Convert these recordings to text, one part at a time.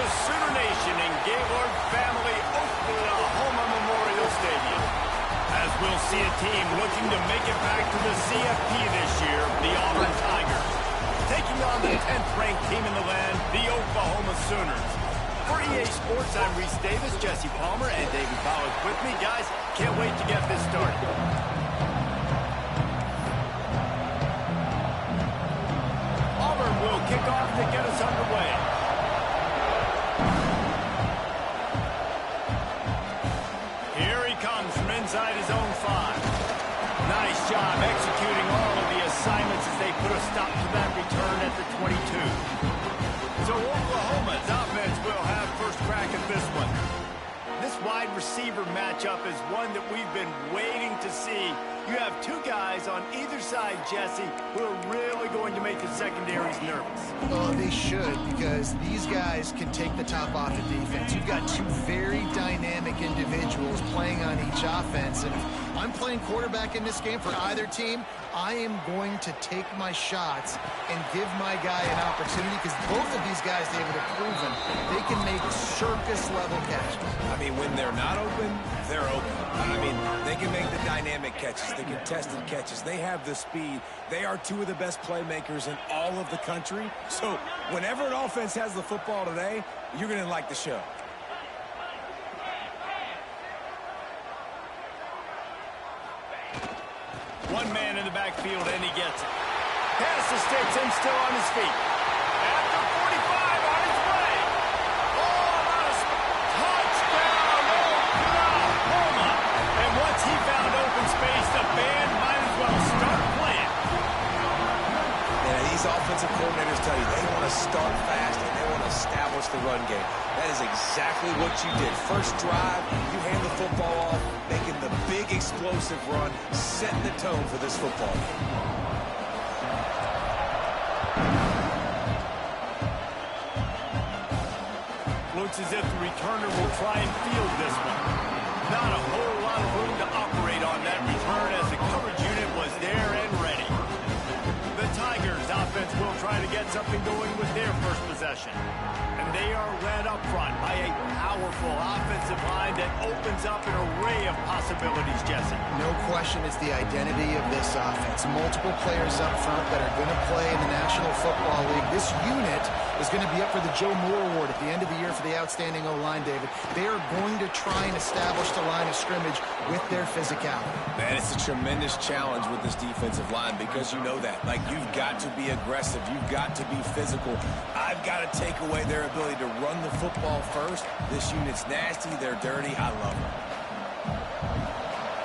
the Sooner Nation and Gaylord family Oklahoma Memorial Stadium. As we'll see a team looking to make it back to the CFP this year, the Auburn Tigers. Taking on the 10th-ranked team in the land, the Oklahoma Sooners. For EA Sports, I'm Reese Davis, Jesse Palmer, and David Powers with me. Guys, can't wait to get this started. Auburn will kick off to get us underway. Here he comes from inside his own 5. Nice job executing all of the assignments as they put a stop to that return at the 22. So Oklahoma's offense will have first crack at this one. This wide receiver matchup is one that we've been waiting to see. You have two guys on either side, Jesse, who are really going to make the secondaries nervous. Well, they should, because these guys can take the top off the defense. You've got two very dynamic individuals playing on each offense, and if I'm playing quarterback in this game for either team, I am going to take my shots and give my guy an opportunity, because both of these guys, David, have proven they can make circus-level catches. I mean, when they're not open, they're open. I mean, they can make the dynamic catches, the contested catches. They have the speed. They are two of the best playmakers in all of the country. So whenever an offense has the football today, you're going to like the show. One man in the backfield, and he gets it. Pass to Stetson, still on his feet. At the 45, on his way. Touchdown, Oklahoma! And once he found open space, the band might as well start playing. Yeah, these offensive coordinators tell you they want to start fast and they want to establish the run game. That is exactly what you did. First drive, you hand the football off, making the big explosive run, setting the tone for this football game. Looks as if the returner will try and field this one. Not a whole lot of room to operate on that return as the coverage unit was there and ready. The Tigers offense will try to get something going with their first possession. And they are led up front by a powerful offensive line that opens up an array of possibilities, Jesse. No question it's the identity of this offense. Multiple players up front that are going to play in the National Football League. This unit is going to be up for the Joe Moore Award at the end of the year for the outstanding O-line, David. They are going to try and establish the line of scrimmage with their physicality. Man, it's a tremendous challenge with this defensive line because you know that. Like, you've got to be aggressive. You've got to be physical. I've got to take away their ability to run the football first. This unit's nasty. They're dirty. I love them.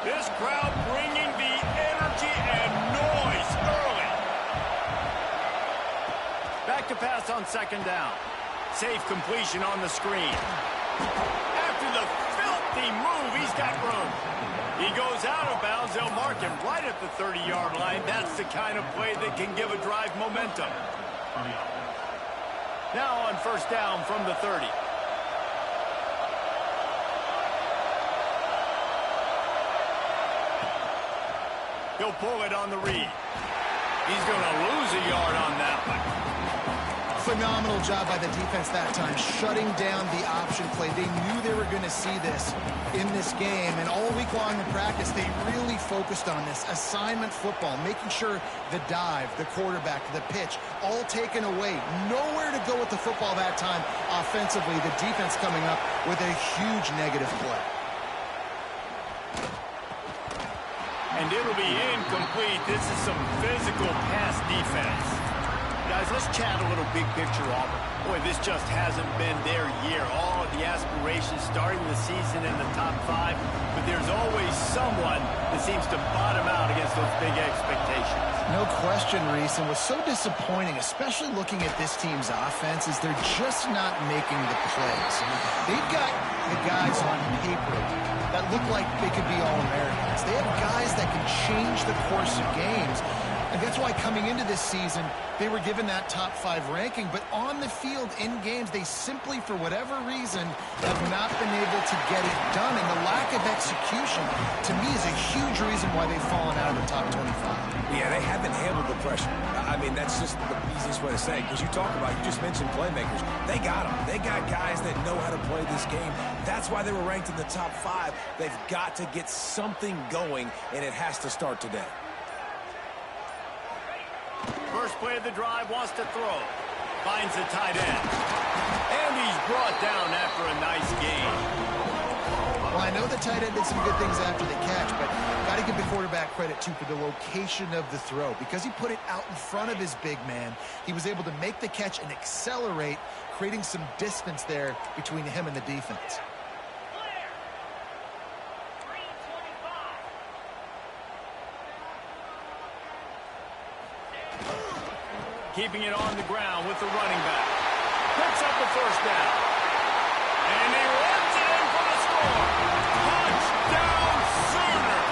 This crowd bringing the energy and noise early. Back to pass on second down. Safe completion on the screen. After the filthy move, he's got room. He goes out of bounds. They'll mark him right at the 30-yard line. That's the kind of play that can give a drive momentum. Now on first down from the 30. He'll pull it on the read. He's going to lose a yard on that one. Phenomenal job by the defense that time, shutting down the option play. They knew they were going to see this in this game, and all week long in practice, they really focused on this assignment football, making sure the dive, the quarterback, the pitch, all taken away. Nowhere to go with the football that time offensively. The defense coming up with a huge negative play. And it'll be incomplete. This is some physical pass defense. Guys, let's chat a little big picture, Auburn. Boy, this just hasn't been their year. All of the aspirations starting the season in the top 5, but there's always someone that seems to bottom out against those big expectations. No question, Reese, and what's so disappointing, especially looking at this team's offense, is they're just not making the plays. They've got the guys on paper that look like they could be All-Americans. They have guys that can change the course of games. And that's why coming into this season, they were given that top 5 ranking, but on the field in games, they simply, for whatever reason, have not been able to get it done. And the lack of execution, to me, is a huge reason why they've fallen out of the top 25. Yeah, they haven't handled the pressure. I mean, that's just the easiest way to say it, because you just mentioned playmakers. They got them. They got guys that know how to play this game. That's why they were ranked in the top 5. They've got to get something going, and it has to start today. First play of the drive, wants to throw. Finds the tight end. And he's brought down after a nice gain. Well, I know the tight end did some good things after the catch, but got to give the quarterback credit, too, for the location of the throw. Because he put it out in front of his big man, he was able to make the catch and accelerate, creating some distance there between him and the defense. Keeping it on the ground with the running back. Picks up the first down. And he runs it in for the score. Touchdown Sooners!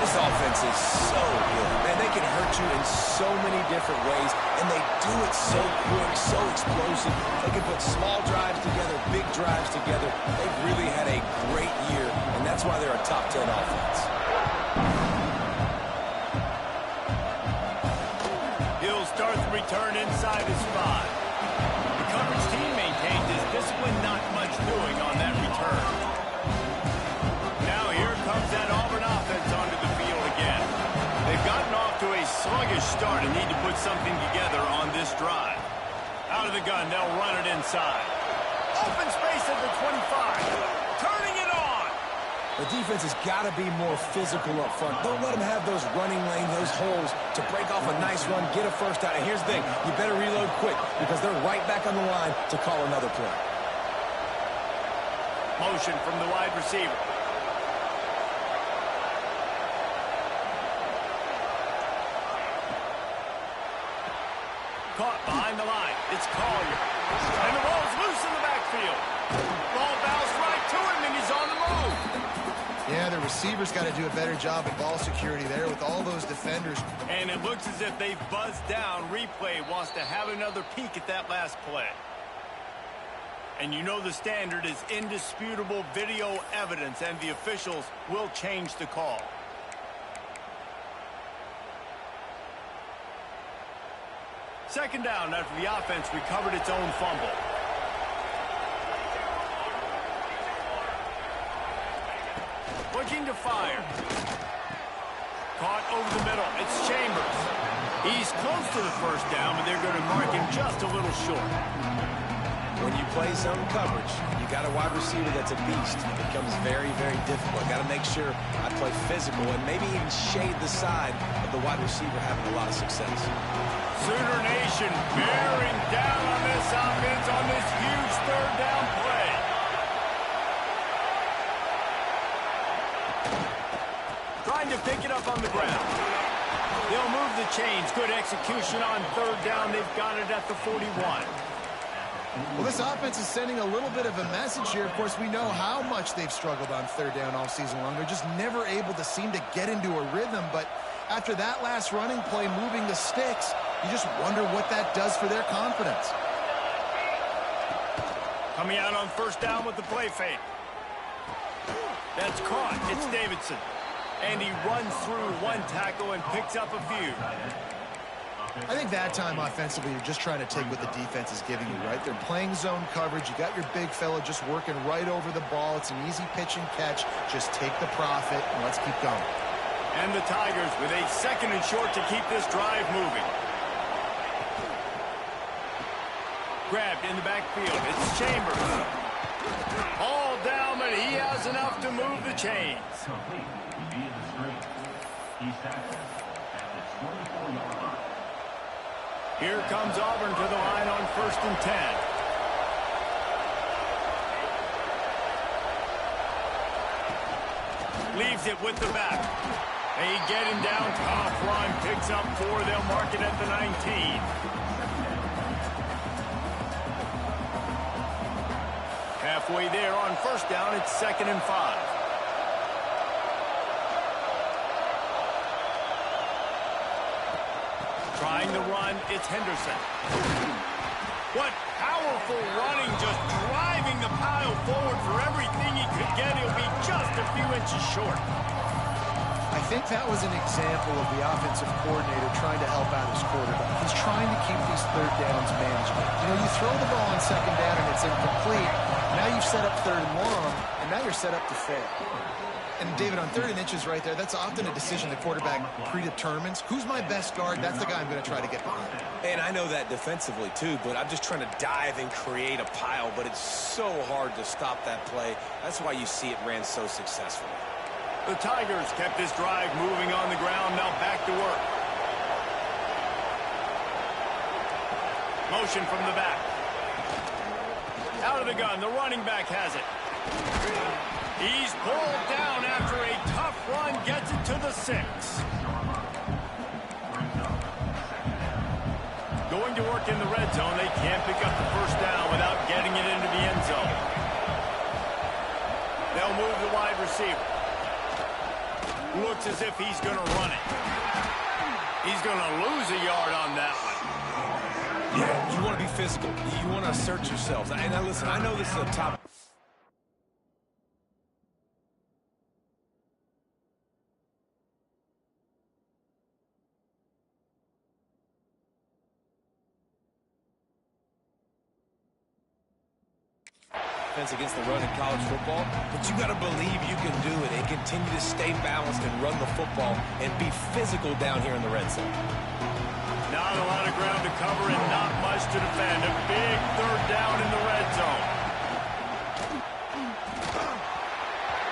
This offense is so good. Man, they can hurt you in so many different ways, and they do it so quick, so explosive. They can put small drives together, big drives together. They've really had a great year, and that's why they're a top 10 offense. Starts the return inside his 5. The coverage team maintained his discipline, not much doing on that return. Now here comes that Auburn offense onto the field again. They've gotten off to a sluggish start and need to put something together on this drive. Out of the gun, they'll run it inside. Open space at the 25. Turning it on. The defense has got to be more physical up front. Don't let them have those running lanes, those holes to break off a nice run, get a first down. And here's the thing, you better reload quick because they're right back on the line to call another play. Motion from the wide receiver. Caught behind the line. It's Collier. And the ball's loose in the backfield. Ball bounced right to him, and he's on the move. Yeah, the receivers got to do a better job at ball security there with all those defenders. And it looks as if they've buzzed down. Replay wants to have another peek at that last play. And you know the standard is indisputable video evidence, and the officials will change the call. Second down after the offense recovered its own fumble. Looking to fire. Caught over the middle. It's Chambers. He's close to the first down, but they're going to mark him just a little short. When you play zone coverage, you got a wide receiver that's a beast. It becomes very, very difficult. Got to make sure I play physical and maybe even shade the side of the wide receiver having a lot of success. Sooner Nation bearing down on this offense on this huge third down play. Trying to pick it up on the ground. They'll move the chains. Good execution on third down. They've got it at the 41. Well, this offense is sending a little bit of a message here. Of course, we know how much they've struggled on third down all season long. They're just never able to seem to get into a rhythm. But after that last running play, moving the sticks, you just wonder what that does for their confidence. Coming out on first down with the play fake. That's caught. It's Davidson. And he runs through one tackle and picks up a few. I think that time offensively, you're just trying to take what the defense is giving you, right? They're playing zone coverage. You got your big fella just working right over the ball. It's an easy pitch and catch. Just take the profit and let's keep going. And the Tigers with a second and short to keep this drive moving. Grabbed in the backfield. It's Chambers. All down, but he has enough to move the chains. Here comes Auburn to the line on 1st and 10. Leaves it with the back. They get him down. Tough run. Picks up 4. They'll mark it at the 19. Halfway there on first down. It's 2nd and 5. Trying the run, it's Henderson. What powerful running, just driving the pile forward for everything he could get. He'll be just a few inches short. I think that was an example of the offensive coordinator trying to help out his quarterback. He's trying to keep these third downs manageable. You know, you throw the ball on second down and it's incomplete. Now you've set up third and long, and now you're set up to fail. And, David, on 3rd and inches right there, that's often a decision the quarterback predetermines. Who's my best guard? That's the guy I'm going to try to get behind. And I know that defensively, too, but I'm just trying to dive and create a pile, but it's so hard to stop that play. That's why you see it ran so successfully. The Tigers kept this drive moving on the ground, now back to work. Motion from the back. Out of the gun, the running back has it. He's pulled down after a tough run, gets it to the 6. Going to work in the red zone, they can't pick up the first down without getting it into the end zone. They'll move the wide receiver. Looks as if he's going to run it. He's going to lose a yard on that one. Yeah, you want to be physical. You want to assert yourselves. And now listen, I know this is a top... against the run in college football, but you got to believe you can do it and continue to stay balanced and run the football and be physical down here in the red zone. Not a lot of ground to cover and not much to defend. A big 3rd down in the red zone.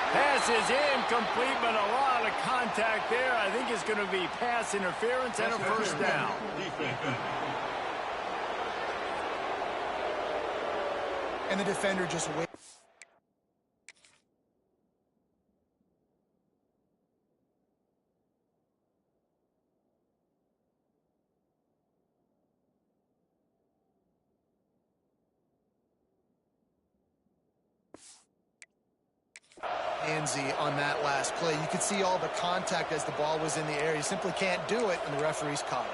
Pass is incomplete, but a lot of contact there. I think it's going to be pass interference and a first down. And the defender just waits. On that last play, you could see all the contact as the ball was in the air. You simply can't do it, and the referee's caught it.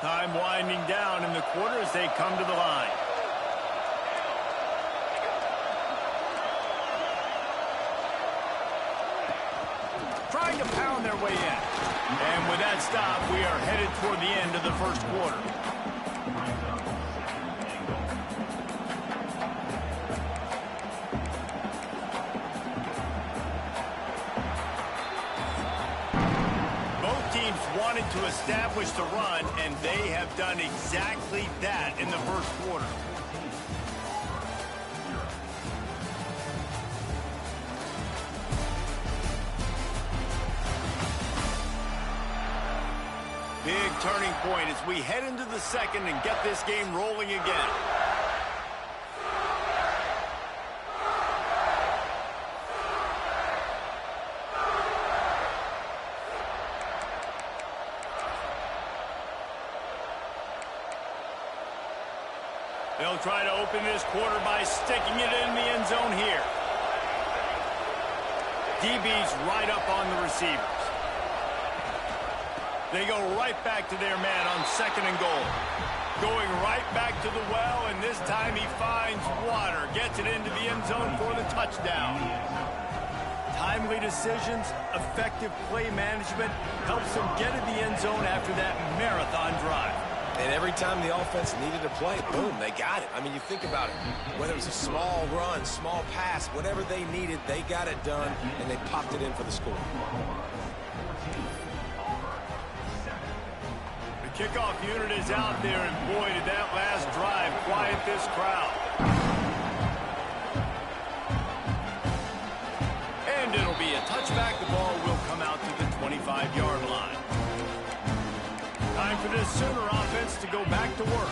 Time winding down in the quarter as they come to the line. Trying to pound their way in. And with that stop, we are headed toward the end of the first quarter. Wanted to establish the run, and they have done exactly that in the first quarter. Big turning point as we head into the second and get this game rolling again. They'll try to open this quarter by sticking it in the end zone here. DB's right up on the receivers. They go right back to their man on 2nd and goal. Going right back to the well, and this time he finds water. Gets it into the end zone for the touchdown. Timely decisions, effective play management helps them get in the end zone after that marathon drive. And every time the offense needed a play, boom, they got it. I mean, you think about it. Whether it was a small run, small pass, whatever they needed, they got it done, and they popped it in for the score. The kickoff unit is out there, and boy, did that last drive quiet this crowd. And it'll be a touchback. The ball will come out to the 25-yard line. Time for this Sooner offense to go back to work.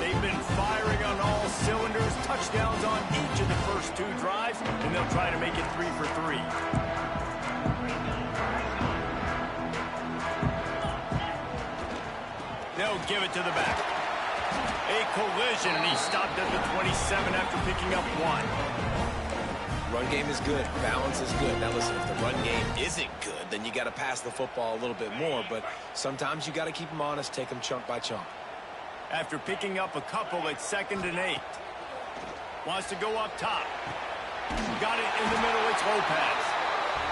They've been firing on all cylinders, touchdowns on each of the first 2 drives, and they'll try to make it 3 for 3. They'll give it to the back. A collision, and he stopped at the 27 after picking up 1. Run game is good. Balance is good. Now listen, if the run game isn't good, then you got to pass the football a little bit more. But sometimes you got to keep them honest, take them chunk by chunk. After picking up a couple at 2nd and 8. Wants to go up top. Got it in the middle. It's Lopez.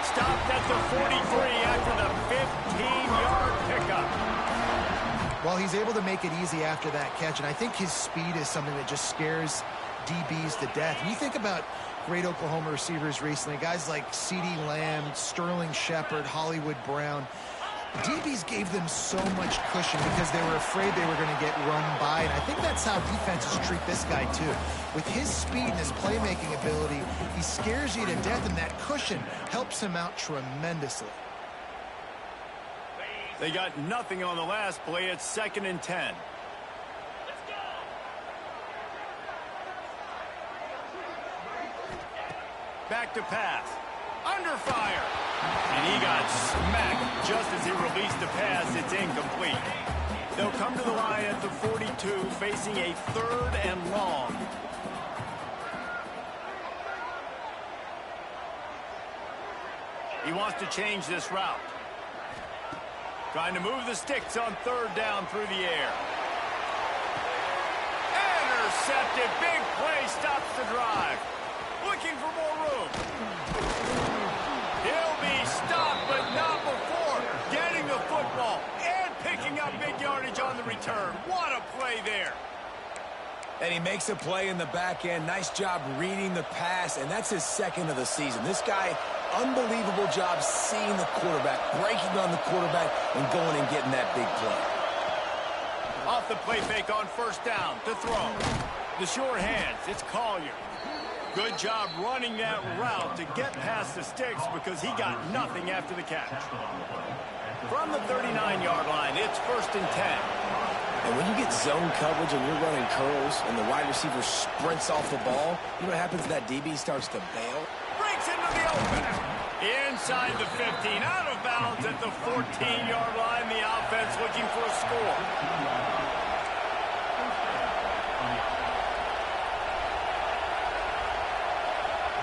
Stopped at the 43 after the 15-yard pickup. Well, he's able to make it easy after that catch, and I think his speed is something that just scares DBs to death. And you think about great Oklahoma receivers recently, guys like CeeDee Lamb, Sterling Shepard, Hollywood Brown. DBs gave them so much cushion because they were afraid they were going to get run by, and I think that's how defenses treat this guy too. With his speed and his playmaking ability, he scares you to death, and that cushion helps him out tremendously. They got nothing on the last play. It's 2nd and 10. Back to pass. Under fire. And he got smacked just as he released the pass. It's incomplete. They'll come to the line at the 42, facing a 3rd and long. He wants to change this route. Trying to move the sticks on 3rd down through the air. Intercepted. Big play stops the drive. Looking for more room. He'll be stopped, but not before getting the football and picking up big yardage on the return. What a play there. And he makes a play in the back end. Nice job reading the pass, and that's his 2nd of the season. This guy, unbelievable job seeing the quarterback, breaking on the quarterback, and going and getting that big play. Off the play fake on 1st down to throw. The short hands, it's Collier. Good job running that route to get past the sticks because he got nothing after the catch. From the 39-yard line, it's 1st and 10. And when you get zone coverage and you're running curls and the wide receiver sprints off the ball, you know what happens? That DB starts to bail. Breaks into the open. Inside the 15, out of bounds at the 14-yard line. The offense looking for a score.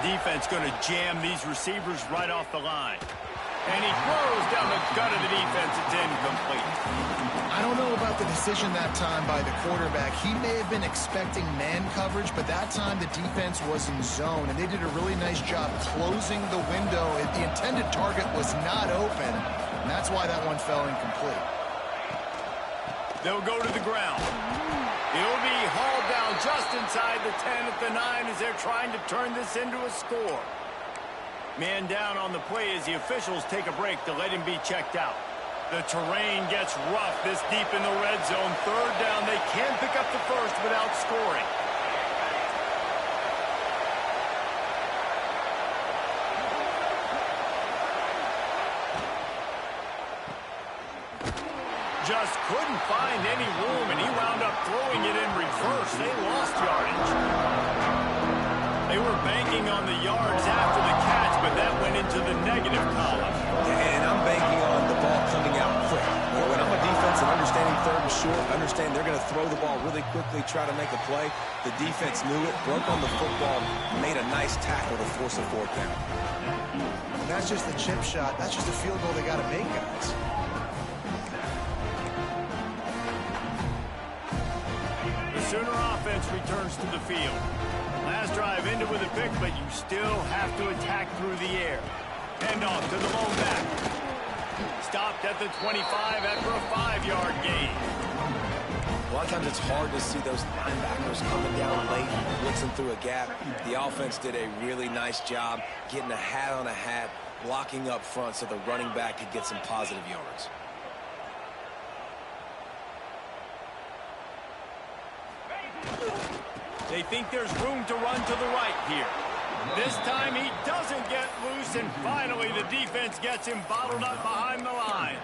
Defense going to jam these receivers right off the line. And he throws down the gut of the defense. It's incomplete. I don't know about the decision that time by the quarterback. He may have been expecting man coverage, but that time the defense was in zone, and they did a really nice job closing the window. The intended target was not open, and that's why that one fell incomplete. They'll go to the ground. He'll be hauled down just inside the 10 at the 9 as they're trying to turn this into a score. Man down on the play as the officials take a break to let him be checked out. The terrain gets rough this deep in the red zone. 3rd down. They can pick up the first without scoring. Just couldn't find any room, and he wound up throwing it in reverse. They lost yardage. They were banking on the yards after the catch, but that went into the negative column. And I'm banking on the ball coming out quick. When I'm a defense and understanding 3rd and short, understand they're going to throw the ball really quickly, try to make a play. The defense knew it, broke on the football, made a nice tackle to force a 4th down. And that's just the chip shot. That's just a field goal they got to make, guys. The Sooner offense returns to the field. Last drive ended with a pick, but you still have to attack through the air. Handoff to the lone back. Stopped at the 25 after a 5-yard gain. A lot of times it's hard to see those linebackers coming down late, blitzing through a gap. The offense did a really nice job getting a hat on a hat, blocking up front so the running back could get some positive yards. They think there's room to run to the right here. This time he doesn't get loose, and finally the defense gets him bottled up behind the line.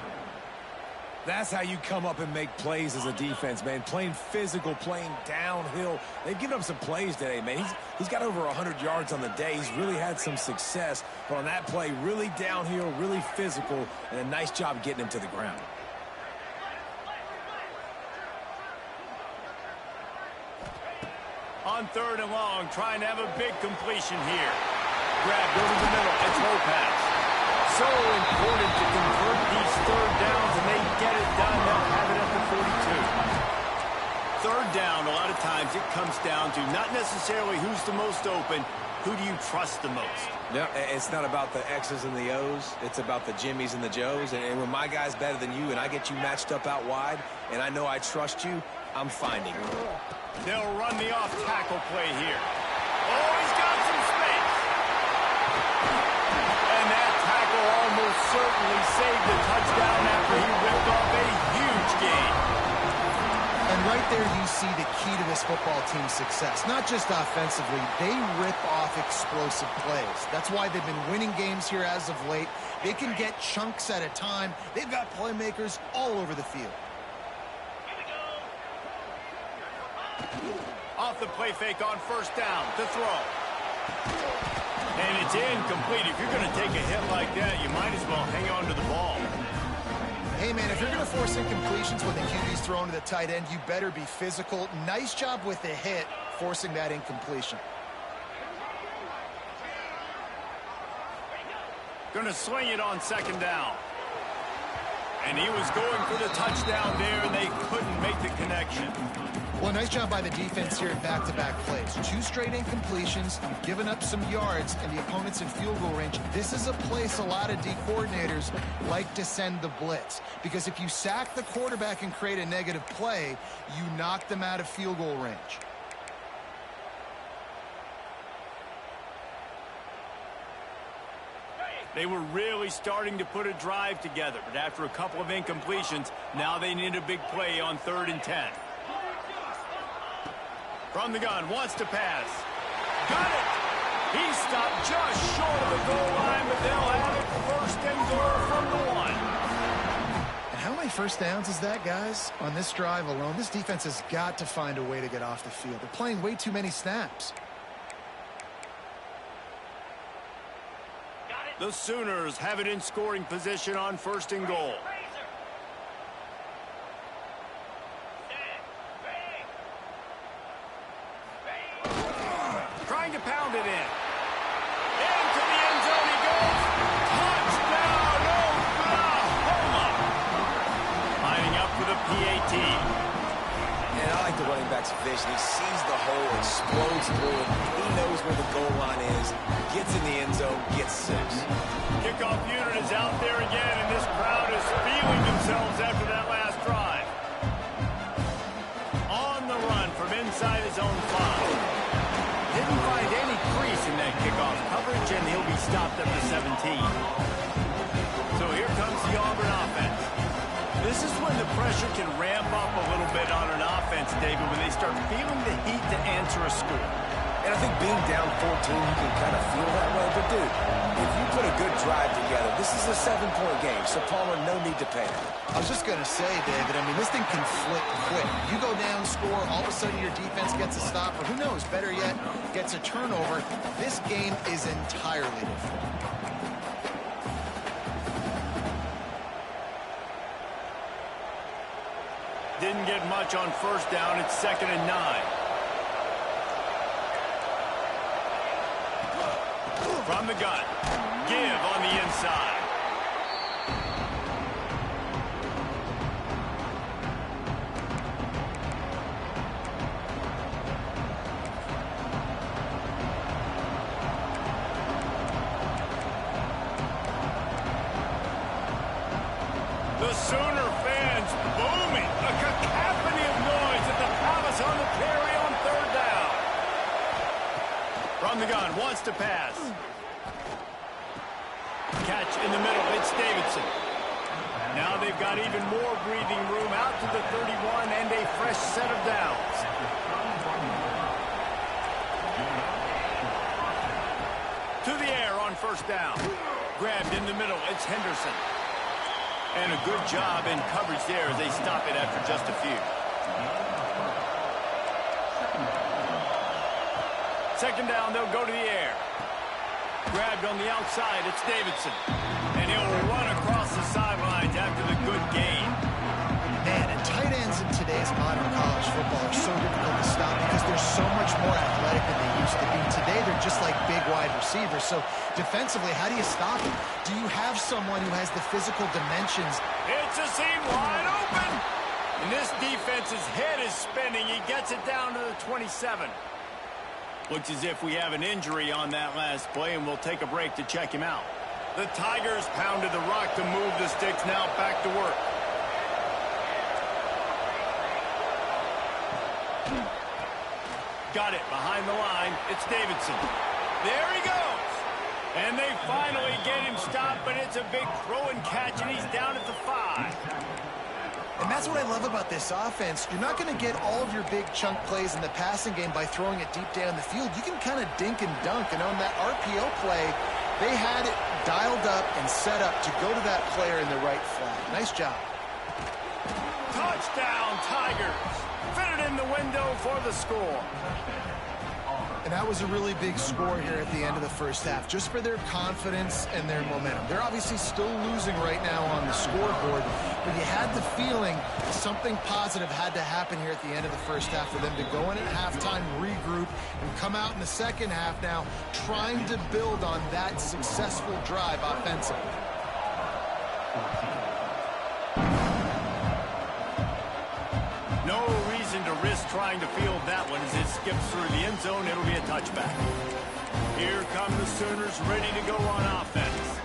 That's how you come up and make plays as a defense, man. Playing physical, playing downhill. They've given up some plays today, man. He's got over 100 yards on the day. He's really had some success. But on that play, really downhill, really physical, and a nice job getting him to the ground. On 3rd and long, trying to have a big completion here. Grabbed over the middle. It's Lopez. So important to convert these third downs, and they get it done. They'll have it at the 42. Third down, a lot of times it comes down to not necessarily who's the most open, who do you trust the most? No, it's not about the X's and the O's. It's about the Jimmys and the Joes. And when my guy's better than you and I get you matched up out wide and I know I trust you, I'm finding you. They'll run the off-tackle play here. Oh, he's got some space. And that tackle almost certainly saved the touchdown after he ripped off a huge gain. And right there you see the key to this football team's success. Not just offensively, they rip off explosive plays. That's why they've been winning games here as of late. They can get chunks at a time. They've got playmakers all over the field. Off the play fake on first down to throw. And it's incomplete. If you're going to take a hit like that, you might as well hang on to the ball. Hey, man, if you're going to force incompletions when the QB's thrown to the tight end, you better be physical. Nice job with the hit, forcing that incompletion. Going to sling it on second down. And he was going for the touchdown there, and they couldn't make the connection. Well, nice job by the defense here in back-to-back plays. 2 straight incompletions. You've given up some yards, and the opponent's in field goal range. This is a place a lot of D coordinators like to send the blitz. Because if you sack the quarterback and create a negative play, you knock them out of field goal range. They were really starting to put a drive together, but after a couple of incompletions, now they need a big play on 3rd and 10. From the gun, wants to pass. Got it! He stopped just short of the goal line, but they'll have it 1st and goal from the 1. And how many first downs is that, guys? On this drive alone, this defense has got to find a way to get off the field. They're playing way too many snaps. The Sooners have it in scoring position on 1st and goal. Trying to pound it in. Into the end zone he goes. Touchdown, Oklahoma! Lining up for the PAT. And I like the running back's vision. He sees the hole, explodes through it. He knows where the goal line is, gets in the end zone, gets 6. Kickoff unit is out there again, and this crowd is feeling themselves after that last drive. On the run from inside his own 5. Didn't find any crease in that kickoff coverage, and he'll be stopped at the 17. So here comes the Auburn offense. This is when the pressure can ramp up a little bit on an offense, David, when they start feeling the heat to answer a score. And I think being down 14, you can kind of feel that way. But, dude, if you put a good drive together, this is a 7-point game. So, Palmer, no need to panic. I was just going to say, David, I mean, this thing can flip quick. You go down, score, all of a sudden your defense gets a stop, or who knows, better yet, gets a turnover. This game is entirely different. Didn't get much on 1st down. It's 2nd and 9. From the gun. Give on the inside. The Sooner fans booming. A cacophony of noise at the Palace on the Prairie on 3rd down. From the gun, wants to pass. Catch in the middle, it's Davidson. Now they've got even more breathing room out to the 31 and a fresh set of downs. To the air on 1st down. Grabbed in the middle, it's Henderson. And a good job in coverage there as they stop it after just a few. 2nd down, they'll go to the air. Grabbed on the outside, it's Davidson. And he'll run across the sidelines after the good gain. Man, and tight ends in today's modern college football are so difficult to stop because they're so much more athletic than they used to be. Today, they're just like big wide receivers. So defensively, how do you stop them? Do you have someone who has the physical dimensions? It's a seam wide open. And this defense's head is spinning. He gets it down to the 27. Looks as if we have an injury on that last play, and we'll take a break to check him out. The Tigers pounded the rock to move the sticks. Now back to work. Got it behind the line. It's Davidson. There he goes. And they finally get him stopped, but it's a big throw and catch, and he's down at the 5. And that's what I love about this offense. You're not going to get all of your big chunk plays in the passing game by throwing it deep down the field. You can kind of dink and dunk. And on that RPO play, they had it dialed up and set up to go to that player in the right flat. Nice job. Touchdown, Tigers. Fitted in the window for the score. And that was a really big score here at the end of the first half, just for their confidence and their momentum. They're obviously still losing right now on the scoreboard, but you had the feeling something positive had to happen here at the end of the first half for them to go in at halftime, regroup, and come out in the second half now trying to build on that successful drive offensively. No reason to risk trying to field that one as it skips through the end zone. It'll be a touchback. Here come the Sooners ready to go on offense.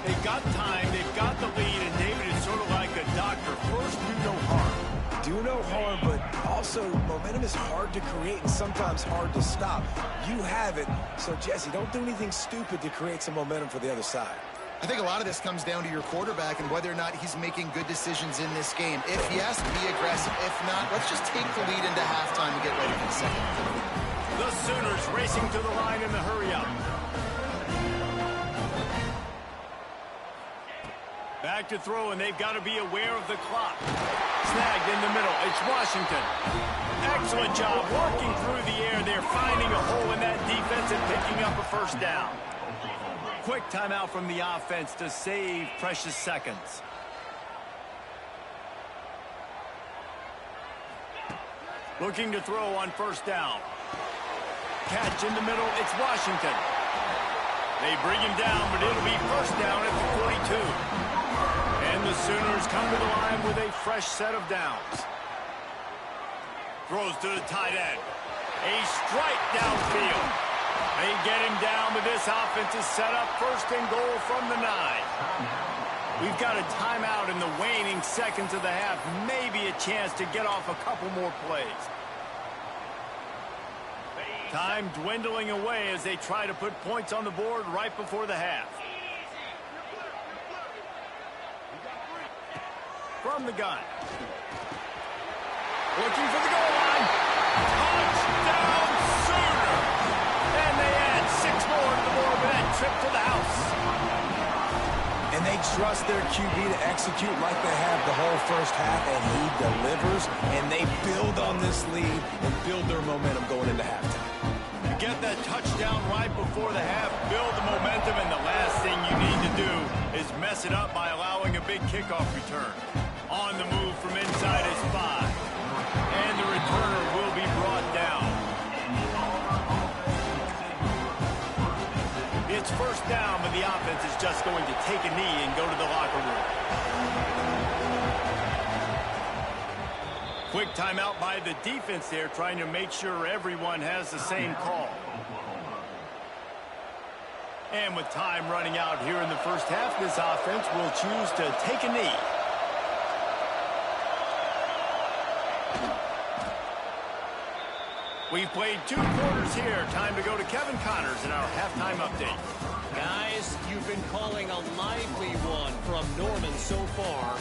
They've got time, they've got the lead, and David is sort of like a doctor. First, do no harm. Do no harm, but also momentum is hard to create and sometimes hard to stop. You have it, so Jesse, don't do anything stupid to create some momentum for the other side. I think a lot of this comes down to your quarterback and whether or not he's making good decisions in this game. If yes, be aggressive. If not, let's just take the lead into halftime and get ready for the second. The Sooners racing to the line in the hurry-up. Back to throw, and they've got to be aware of the clock. Snagged in the middle. It's Washington. Excellent job working through the air. They're finding a hole in that defense and picking up a first down. Quick timeout from the offense to save precious seconds. Looking to throw on first down. Catch in the middle. It's Washington. They bring him down, but it'll be first down at the 42. And the Sooners come to the line with a fresh set of downs. Throws to the tight end. A strike downfield. They get him down, but this offense is set up first and goal from the 9. We've got a timeout in the waning seconds of the half. Maybe a chance to get off a couple more plays. Time dwindling away as they try to put points on the board right before the half. From the gun. Looking for the goal line. Touchdown, Sooner! And they add 6 more to the board with that trip to the house. And they trust their QB to execute like they have the whole first half, and he delivers, and they build on this lead and build their momentum going into halftime. You get that touchdown right before the half, build the momentum, and the last thing you need to do is mess it up by allowing a big kickoff return. On the move from inside is 5. And the returner will be brought down. It's first down, but the offense is just going to take a knee and go to the locker room. Quick timeout by the defense there, trying to make sure everyone has the same call. And with time running out here in the first half, this offense will choose to take a knee. We've played 2 quarters here. Time to go to Kevin Connors in our halftime update. Guys, you've been calling a lively one from Norman so far.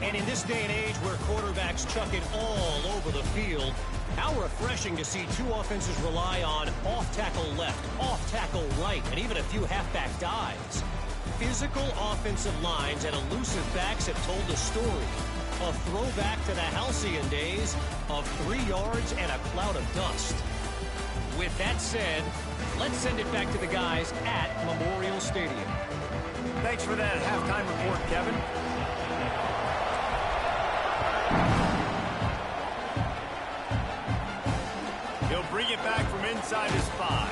And in this day and age where quarterbacks chuck it all over the field, how refreshing to see 2 offenses rely on off-tackle left, off-tackle right, and even a few halfback dives. Physical offensive lines and elusive backs have told the story. A throwback to the halcyon days of 3 yards and a cloud of dust. With that said, let's send it back to the guys at Memorial Stadium. Thanks for that halftime report, Kevin. He'll bring it back from inside his 5.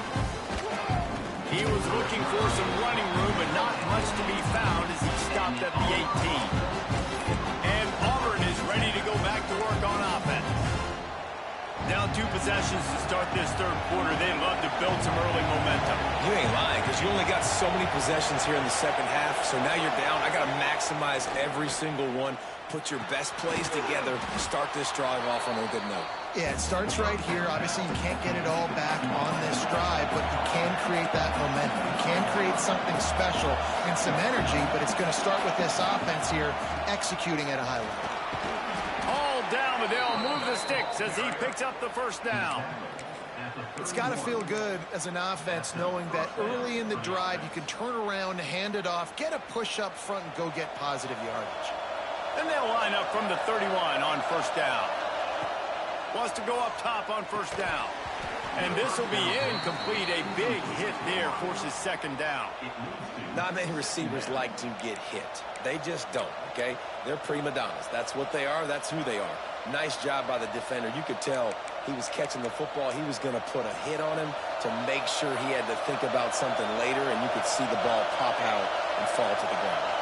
He was looking for some running room, but not much to be found as he stopped at the 18. And Auburn is ready to go back to work on offense. Down 2 possessions to start this third quarter. They'd love to build some early momentum. You ain't lying, because you only got so many possessions here in the second half, so now you're down. I got to maximize every single one. Put your best plays together. Start this drive off on a good note. Yeah, it starts right here. Obviously, you can't get it all back on this drive, but you can create that momentum. You can create something special and some energy, but it's going to start with this offense here executing at a high level. All down, but they'll move the sticks as he picks up the first down. It's got to feel good as an offense knowing that early in the drive you can turn around, hand it off, get a push up front, and go get positive yardage. And they'll line up from the 31 on first down. Wants to go up top on first down. And this will be incomplete. A big hit there forces second down. Not many receivers like to get hit. They just don't, okay? They're prima donnas. That's what they are. That's who they are. Nice job by the defender. You could tell he was catching the football. He was going to put a hit on him to make sure he had to think about something later, and you could see the ball pop out and fall to the ground.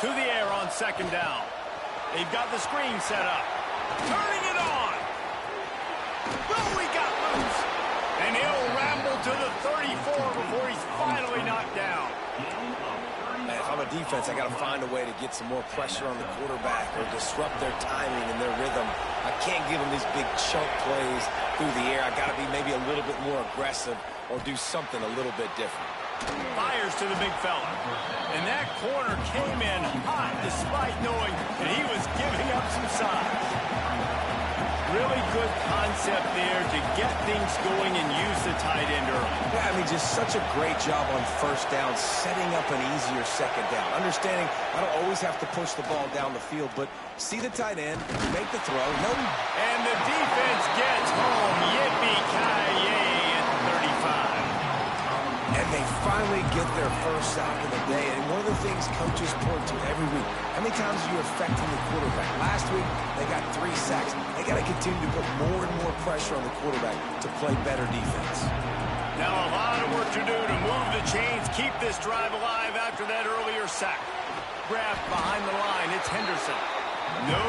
To the air on second down. They've got the screen set up. Turning it on. Oh, he got loose. And he'll ramble to the 34 before he's finally knocked down. Man, if I'm a defense, I got to find a way to get some more pressure on the quarterback or disrupt their timing and their rhythm. I can't give them these big chunk plays through the air. I got to be maybe a little bit more aggressive or do something a little bit different. Fires to the big fella. And that corner came in hot despite knowing that he was giving up some size. Really good concept there to get things going and use the tight end early. Yeah, I mean, just such a great job on first down, setting up an easier second down. Understanding I don't always have to push the ball down the field, but see the tight end, make the throw. And the defense gets home. Yippee-ki-yay at 35. And they finally get their first sack of the day. And one of the things coaches point to every week, how many times are you affecting the quarterback? Last week, they got 3 sacks. They got to continue to put more and more pressure on the quarterback to play better defense. Now a lot of work to do to move the chains, keep this drive alive after that earlier sack. Grabbed behind the line, it's Henderson. No,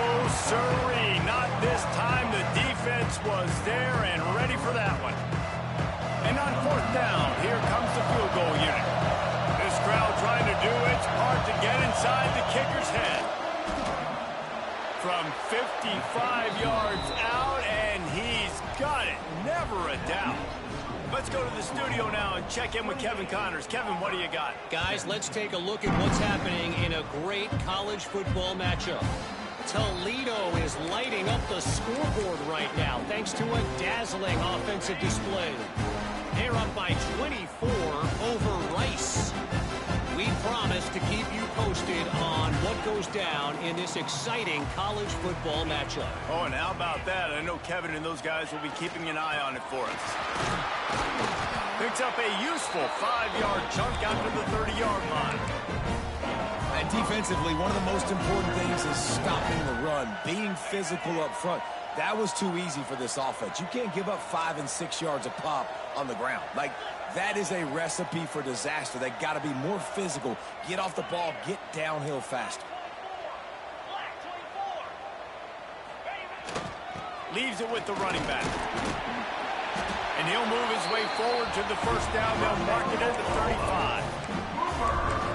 sirree, not this time. The defense was there and ready for that one. And on fourth down, here comes the field goal unit. This crowd trying to do its part to get inside the kicker's head. From 55 yards out, and he's got it. Never a doubt. Let's go to the studio now and check in with Kevin Connors. Kevin, what do you got? Guys, let's take a look at what's happening in a great college football matchup. Toledo is lighting up the scoreboard right now thanks to a dazzling offensive display. They're up by 24 over Rice. We promise to keep you posted on what goes down in this exciting college football matchup. Oh, and how about that? I know Kevin and those guys will be keeping an eye on it for us. Picks up a useful 5-yard chunk after the 30-yard line. And defensively, one of the most important things is stopping the run, being physical up front. That was too easy for this offense. You can't give up 5 and 6 yards a pop on the ground. Like, that is a recipe for disaster. They got to be more physical, get off the ball, get downhill faster. Leaves it with the running back. And he'll move his way forward to the first down. They'll mark it at the 35.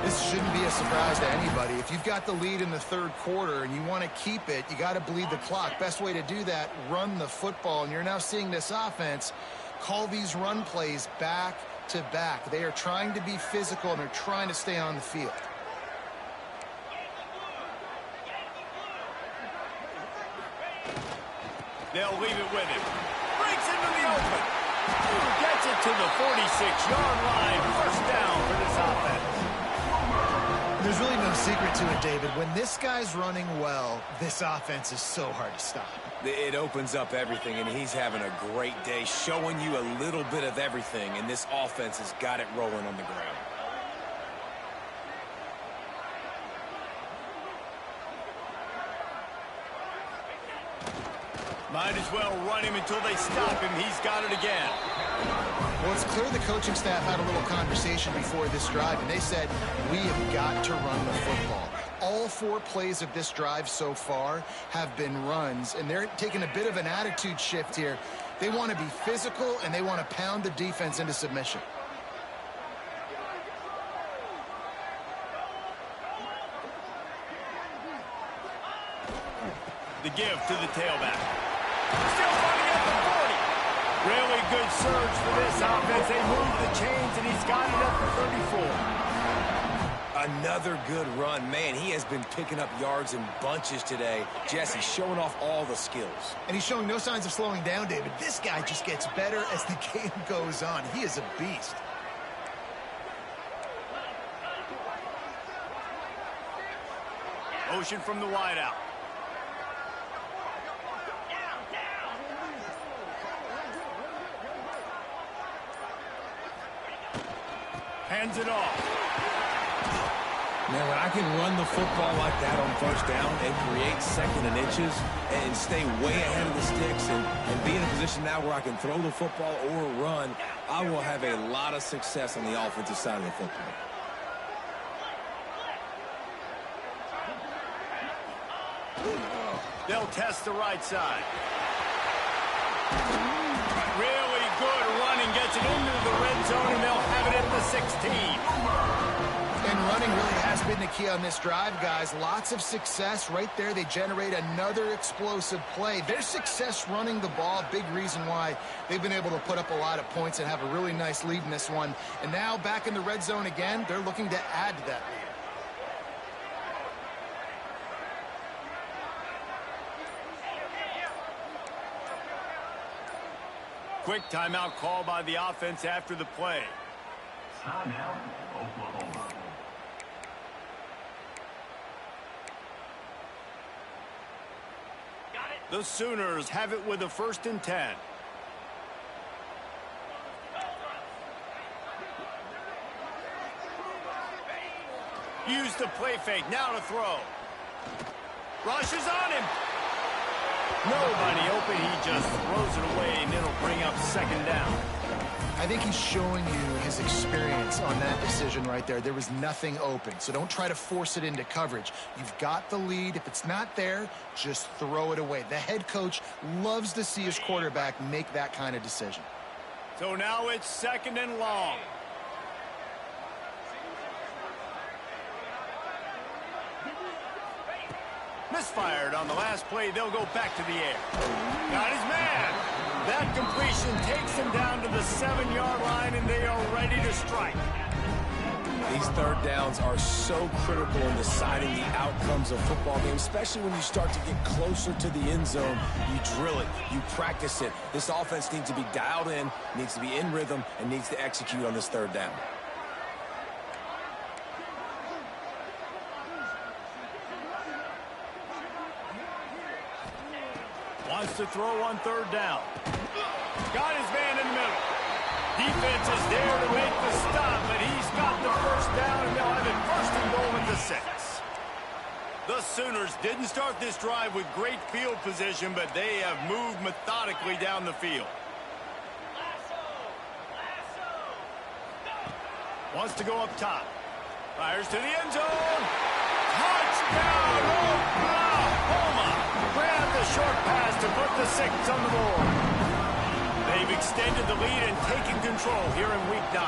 This shouldn't be a surprise to anybody. If you've got the lead in the third quarter and you want to keep it, you got to bleed the clock. Best way to do that, run the football. And you're now seeing this offense call these run plays back to back. They are trying to be physical and they're trying to stay on the field. They'll leave it with him. Breaks into the open. Gets it to the 46-yard line. First down for this offense. There's really no secret to it, David. When this guy's running well, this offense is so hard to stop. It opens up everything, and he's having a great day, showing you a little bit of everything, and this offense has got it rolling on the ground. Might as well run him until they stop him. He's got it again. Well, it's clear the coaching staff had a little conversation before this drive, and they said, we have got to run the football. All 4 plays of this drive so far have been runs, and they're taking a bit of an attitude shift here. They want to be physical, and they want to pound the defense into submission. The give to the tailback. Still running at the 40. Really good surge for this offense. They move the chains, and he's got it at the 34. Another good run. Man, he has been picking up yards in bunches today. Jesse showing off all the skills. And he's showing no signs of slowing down, David. This guy just gets better as the game goes on. He is a beast. Motion from the wideout. Hands it off. Man, when I can run the football like that on first down and create second and inches and stay way ahead of the sticks and be in a position now where I can throw the football or run, I will have a lot of success on the offensive side of the football. They'll test the right side. Really good running, gets it into the red zone, and they'll have it at the 16. And running really has been the key on this drive, guys. Lots of success right there. They generate another explosive play. Their success running the ball, big reason why they've been able to put up a lot of points and have a really nice lead in this one. And now back in the red zone again, they're looking to add to that lead. Quick timeout call by the offense after the play. Timeout, Oklahoma. The Sooners have it with a 1st and 10. Use the play fake. Now to throw. Rushes on him. Nobody open. He just throws it away, and it'll bring up 2nd down. I think he's showing you his experience on that decision right there. There was nothing open, so don't try to force it into coverage. You've got the lead. If it's not there, just throw it away. The head coach loves to see his quarterback make that kind of decision. So now it's 2nd and long. Misfired on the last play. They'll go back to the air. Got his man. That completion takes him down to the 7-yard line, and they are ready to strike. These third downs are so critical in deciding the outcomes of football games, especially when you start to get closer to the end zone. You drill it, you practice it. This offense needs to be dialed in, needs to be in rhythm, and needs to execute on this 3rd down. Wants to throw on 3rd down. Got his man in the middle. Defense is there to make the stop, but he's got the 1st down, and they'll have it 1st and goal at the 6. The Sooners didn't start this drive with great field position, but they have moved methodically down the field. Wants to go up top. Fires to the end zone. Touchdown, Oklahoma! Grab the short pass to put the 6 on the board. They've extended the lead and taken control here in Week 9.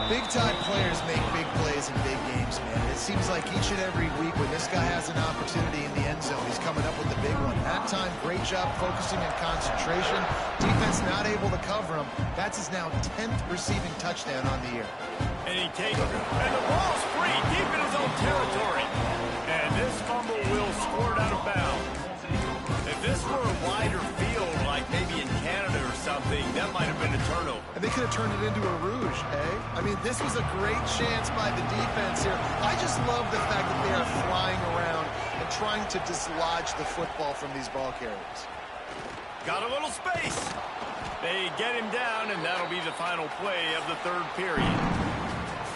Big-time players make big plays in big games, man. It seems like each and every week when this guy has an opportunity in the end zone, he's coming up with the big one. That time, great job focusing and concentration. Defense not able to cover him. That's his now 10th receiving touchdown on the year. And he takes it, and the ball's free deep in his own territory. And this fumble will squirt out of bounds. If this were a wider field, like maybe in Canada or something, that might have been a turnover. And they could have turned it into a rouge, eh? I mean, this was a great chance by the defense here. I just love the fact that they are flying around and trying to dislodge the football from these ball carriers. Got a little space. They get him down, and that'll be the final play of the 3rd period.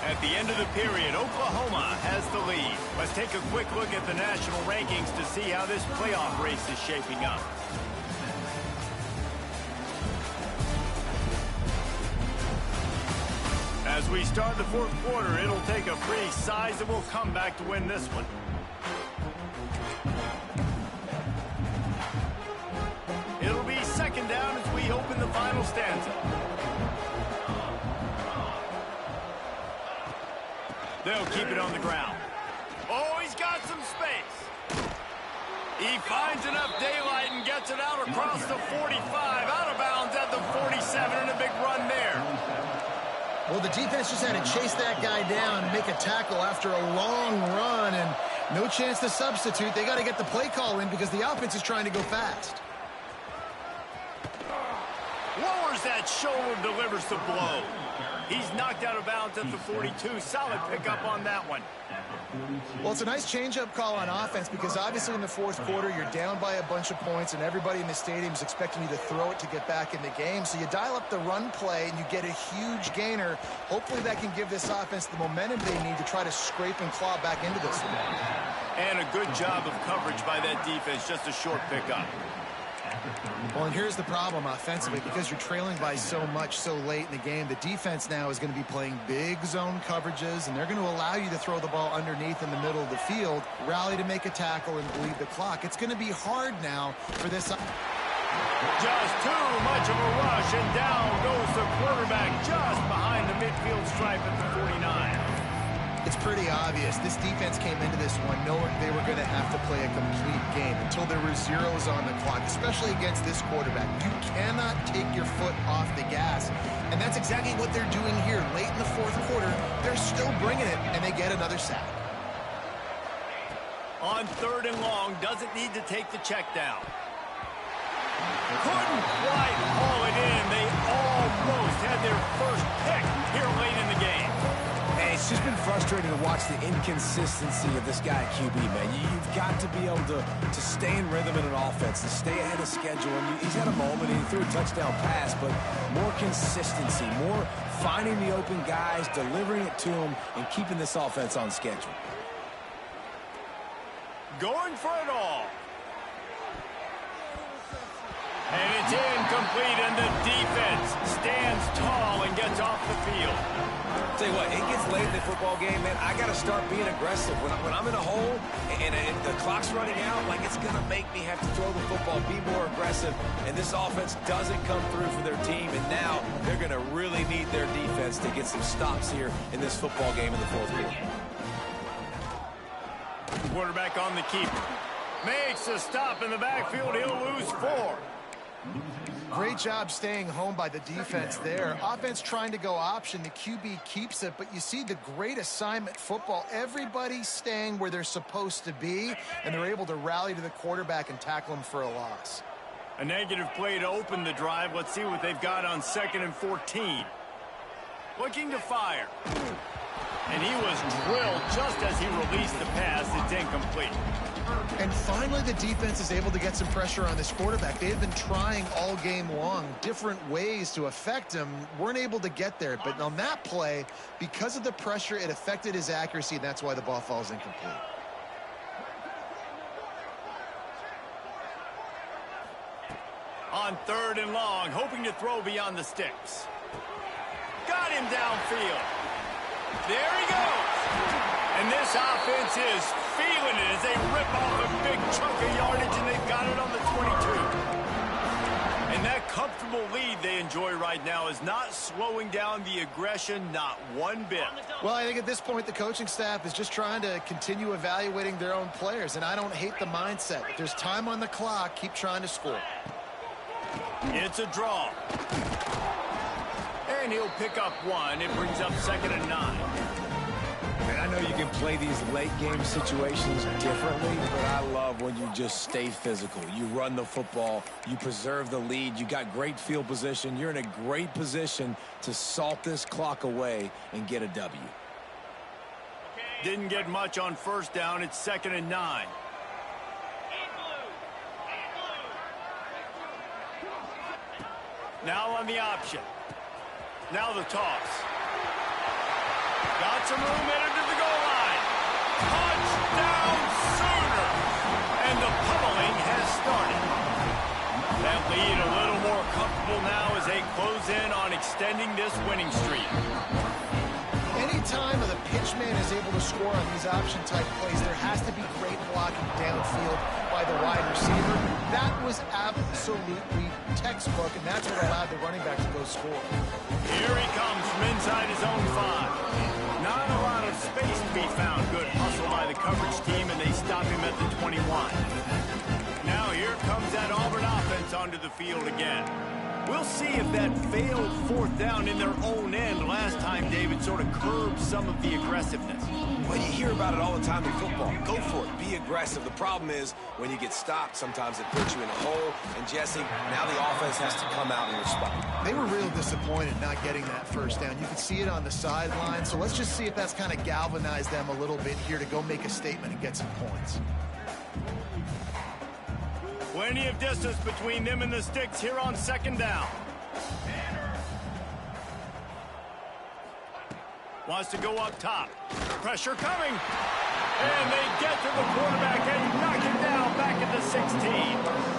At the end of the period, Oklahoma has the lead. Let's take a quick look at the national rankings to see how this playoff race is shaping up. As we start the fourth quarter, it'll take a pretty sizable comeback to win this one. It'll be second down as we open the final stanza. They'll keep it on the ground. Oh, he's got some space. He finds enough daylight and gets it out across the 45, out of bounds at the 47, and a big run there. Well, the defense just had to chase that guy down and make a tackle after a long run, and no chance to substitute. They got to get the play call in because the offense is trying to go fast. Lowers that shoulder, delivers the blow. He's knocked out of bounds at the 42. Solid pickup on that one. Well, it's a nice change-up call on offense because obviously in the fourth quarter you're down by a bunch of points and everybody in the stadium is expecting you to throw it to get back in the game. So you dial up the run play and you get a huge gainer. Hopefully that can give this offense the momentum they need to try to scrape and claw back into this one. And a good job of coverage by that defense. Just a short pickup. Well, and here's the problem offensively. Because you're trailing by so much so late in the game, the defense now is going to be playing big zone coverages, and they're going to allow you to throw the ball underneath in the middle of the field, rally to make a tackle, and bleed the clock. It's going to be hard now for this. Just too much of a rush, and down goes the quarterback just behind the midfield stripe at the 49. It's pretty obvious. This defense came into this one knowing they were going to have to play a complete game until there were zeros on the clock, especially against this quarterback. You cannot take your foot off the gas, and that's exactly what they're doing here. Late in the fourth quarter, they're still bringing it, and they get another sack. On third and long, doesn't need to take the check down. Couldn't quite haul it in. They almost had their first pick here late in the game. Hey, it's just been frustrating to watch the inconsistency of this guy at QB, man. You've got to be able to stay in rhythm in an offense, to stay ahead of schedule. And he's had a moment, and he threw a touchdown pass, but more consistency, more finding the open guys, delivering it to them, and keeping this offense on schedule. Going for it all. And it's incomplete, and the defense stands tall and gets off the field. Tell you what, it gets late in the football game, man. I got to start being aggressive. When I'm in a hole and the clock's running out, like it's going to make me have to throw the football, be more aggressive. And this offense doesn't come through for their team, and now they're going to really need their defense to get some stops here in this football game in the fourth quarter. Quarterback on the keeper. Makes a stop in the backfield. He'll lose 4. Great job staying home by the defense there. Offense trying to go option. The QB keeps it, but you see the great assignment football. Everybody staying where they're supposed to be, and they're able to rally to the quarterback and tackle him for a loss. A negative play to open the drive. Let's see what they've got on 2nd and 14. Looking to fire. And he was drilled just as he released the pass. It's incomplete. And finally, the defense is able to get some pressure on this quarterback. They had been trying all game long different ways to affect him. Weren't able to get there. But on that play, because of the pressure, it affected his accuracy, and that's why the ball falls incomplete. On 3rd and long, hoping to throw beyond the sticks. Got him downfield. There he goes. And this offense is feeling it as they rip off a big chunk of yardage, and they've got it on the 22. And that comfortable lead they enjoy right now is not slowing down the aggression, not one bit. Well, I think at this point the coaching staff is just trying to continue evaluating their own players, and I don't hate the mindset. If there's time on the clock, keep trying to score. It's a draw. And he'll pick up 1. It brings up 2nd and 9. And I know you can play these late-game situations differently, but I love when you just stay physical. You run the football. You preserve the lead. You got great field position. You're in a great position to salt this clock away and get a W. Didn't get much on 1st down. It's 2nd and 9. Now on the option. Now the toss. Got some room headed to the goal line. Touchdown Sooner! And the pummeling has started. That lead a little more comfortable now as they close in on extending this winning streak. Anytime the pitchman is able to score on these option-type plays, there has to be great blocking downfield by the wide receiver. That was absolutely textbook, and that's what allowed the running back to go score. Here he comes from inside his own 5. Not a lot of space to be found. Good hustle by the coverage team, and they stop him at the 21. Now here comes that Auburn offense onto the field again. We'll see if that failed fourth down in their own end last time, David, sort of curbed some of the aggressiveness. Well, you hear about it all the time in football. Go for it. Be aggressive. The problem is when you get stopped, sometimes it puts you in a hole. And, Jesse, now the offense has to come out and respond. They were real disappointed not getting that first down. You could see it on the sideline. So let's just see if that's kind of galvanized them a little bit here to go make a statement and get some points. Plenty of distance between them and the sticks here on second down. Wants to go up top. Pressure coming. And they get to the quarterback and knock it down back at the 16.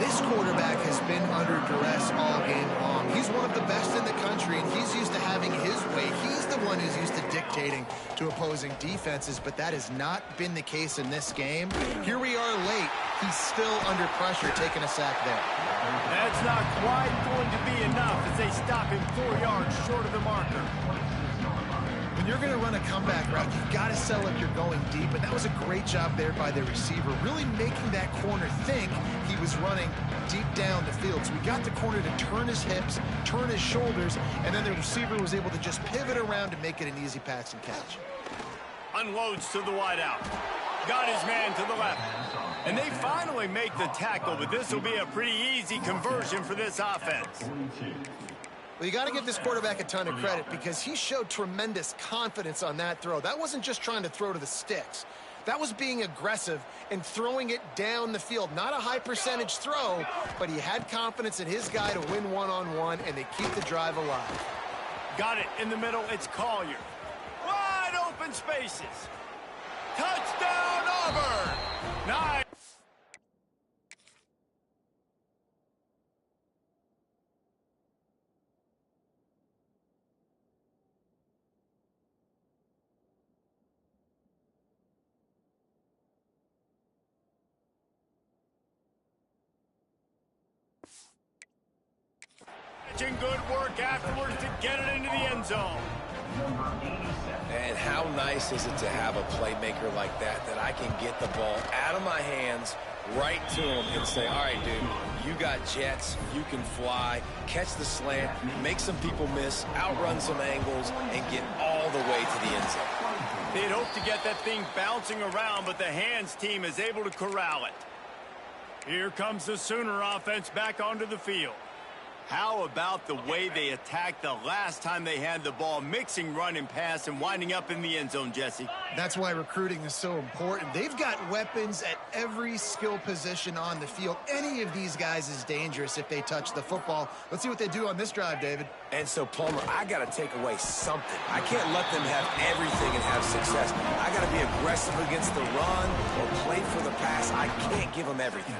This quarterback has been under duress all game long. He's one of the best in the country, and he's used to having his way. He's the one who's used to dictating to opposing defenses, but that has not been the case in this game. Here we are late. He's still under pressure, taking a sack there. That's not quite going to be enough as they stop him 4 yards short of the marker. When you're going to run a comeback route, you've got to sell if you're going deep, and that was a great job there by the receiver, really making that corner think he was running deep down the field. So we got the corner to turn his hips, turn his shoulders, and then the receiver was able to just pivot around to make it an easy pass and catch. Unloads to the wideout. Got his man to the left. And they finally make the tackle, but this will be a pretty easy conversion for this offense. Well, you got to give this quarterback a ton of credit because he showed tremendous confidence on that throw. That wasn't just trying to throw to the sticks. That was being aggressive and throwing it down the field. Not a high percentage throw, but he had confidence in his guy to win one-on-one, and they keep the drive alive. Got it in the middle. It's Collier. Wide open spaces. Touchdown, Auburn! Nice. Good work afterwards to get it into the end zone. And how nice is it to have a playmaker like that I can get the ball out of my hands right to him and say, all right, dude, you got jets, you can fly, catch the slant, make some people miss, outrun some angles, and get all the way to the end zone. They'd hoped to get that thing bouncing around, but the hands team is able to corral it. Here comes the Sooner offense back onto the field. How about the way they attacked the last time they had the ball, mixing run and pass and winding up in the end zone, Jesse? That's why recruiting is so important. They've got weapons at every skill position on the field. Any of these guys is dangerous if they touch the football. Let's see what they do on this drive, David. And so, Palmer, I got to take away something. I can't let them have everything and have success. I got to be aggressive against the run or play for the pass. I can't give them everything.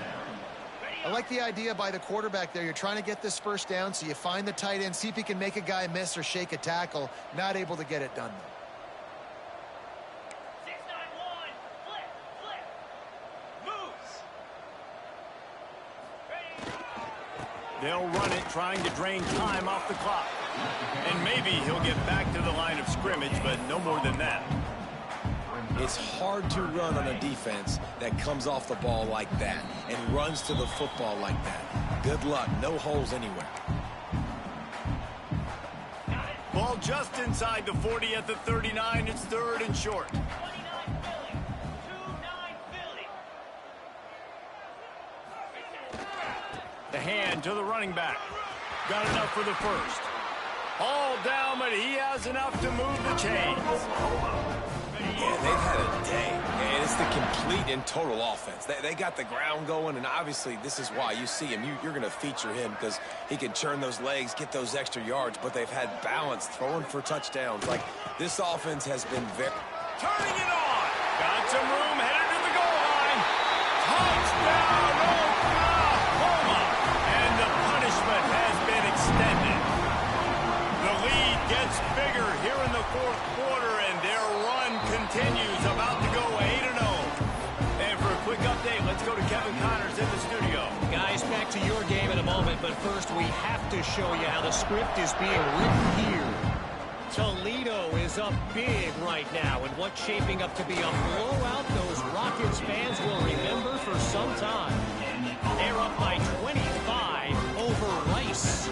I like the idea by the quarterback there. You're trying to get this first down, so you find the tight end, see if he can make a guy miss or shake a tackle. Not able to get it done, though. 6-9-1, blitz, moves. They'll run it, trying to drain time off the clock. And maybe he'll get back to the line of scrimmage, but no more than that. It's hard to run on a defense that comes off the ball like that and runs to the football like that. Good luck. No holes anywhere. Ball just inside the 40 at the 39. It's third and short. 29 Philly. 2-9 Philly. The hand to the running back. Got enough for the first. All down, but he has enough to move the chains. Yeah, they've had a day, and it's the complete and total offense. They got the ground going, and obviously this is why you see him. You're going to feature him because he can churn those legs, get those extra yards, but they've had balance, throwing for touchdowns. Like, this offense has been very... Turning it on. Got some room, headed to the goal line. Touchdown, Oklahoma. And the punishment has been extended. The lead gets bigger here in the fourth quarter, and their run continues, about to go 8-0. And for a quick update, let's go to Kevin Connors in the studio. Guys, back to your game in a moment, but first we have to show you how the script is being written here. Toledo is up big right now, and what's shaping up to be a blowout those Rockets fans will remember for some time. They're up by 25 over Rice.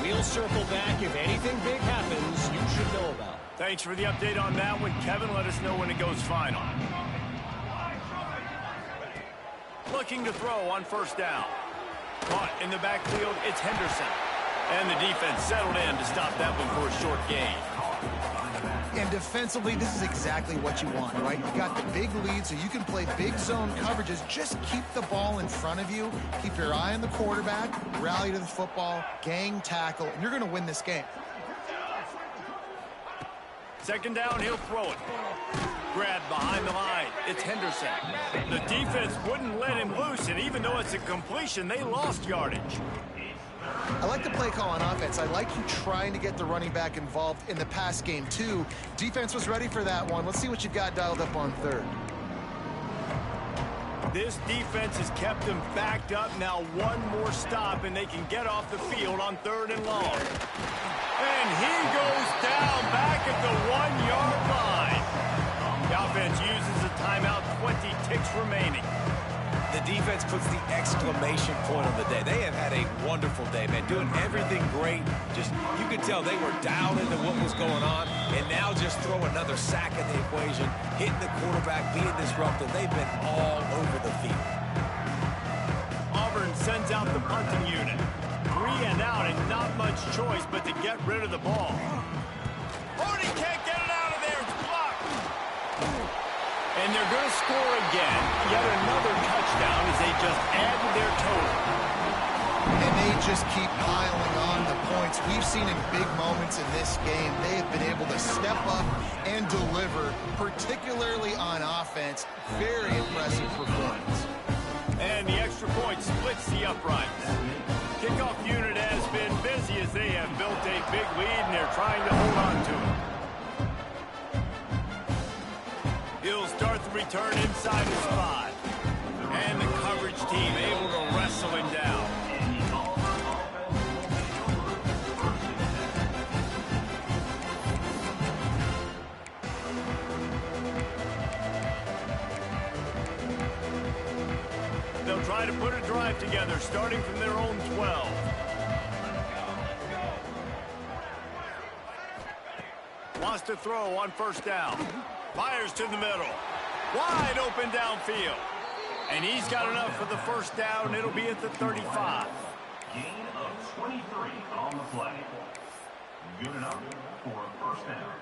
We'll circle back if anything big happens you should know about. Thanks for the update on that one, Kevin. Let us know when it goes final. Looking to throw on first down. Caught in the backfield, it's Henderson. And the defense settled in to stop that one for a short gain. And defensively, this is exactly what you want, right? You got the big lead, so you can play big zone coverages. Just keep the ball in front of you. Keep your eye on the quarterback. Rally to the football. Gang tackle. And you're going to win this game. Second down, he'll throw it. Grabbed behind the line. It's Henderson. The defense wouldn't let him loose, and even though it's a completion, they lost yardage. I like the play call on offense. I like you trying to get the running back involved in the pass game, too. Defense was ready for that one. Let's see what you've got dialed up on third. This defense has kept them backed up. Now one more stop, and they can get off the field on 3rd and long. And he goes down back at the 1-yard line. The offense uses a timeout, 20 ticks remaining. The defense puts the exclamation point on the day. They have had a wonderful day, man. Doing everything great. Just, you could tell they were dialed into what was going on. And now just throw another sack in the equation. Hitting the quarterback, being disruptive. They've been all over the field. Auburn sends out the punting unit. 3 and out, and not much choice but to get rid of the ball. Hardy can't get it out of there. It's blocked. And they're going to score again. Yet another touchdown as they just add to their total. And they just keep piling on the points. We've seen in big moments in this game, they have been able to step up and deliver, particularly on offense. Very impressive performance. And the extra point splits the uprights. Kickoff unit has been busy as they have built a big lead, and they're trying to hold on to it. He'll start the return inside his spot. And the coverage team able to wrestle him down. They'll try to put a drive together, starting from their own 12. Wants to throw on first down. Fires to the middle. Wide open downfield. And he's got enough for the first down. It'll be at the 35. Gain of 23 on the play. Good enough for a first down.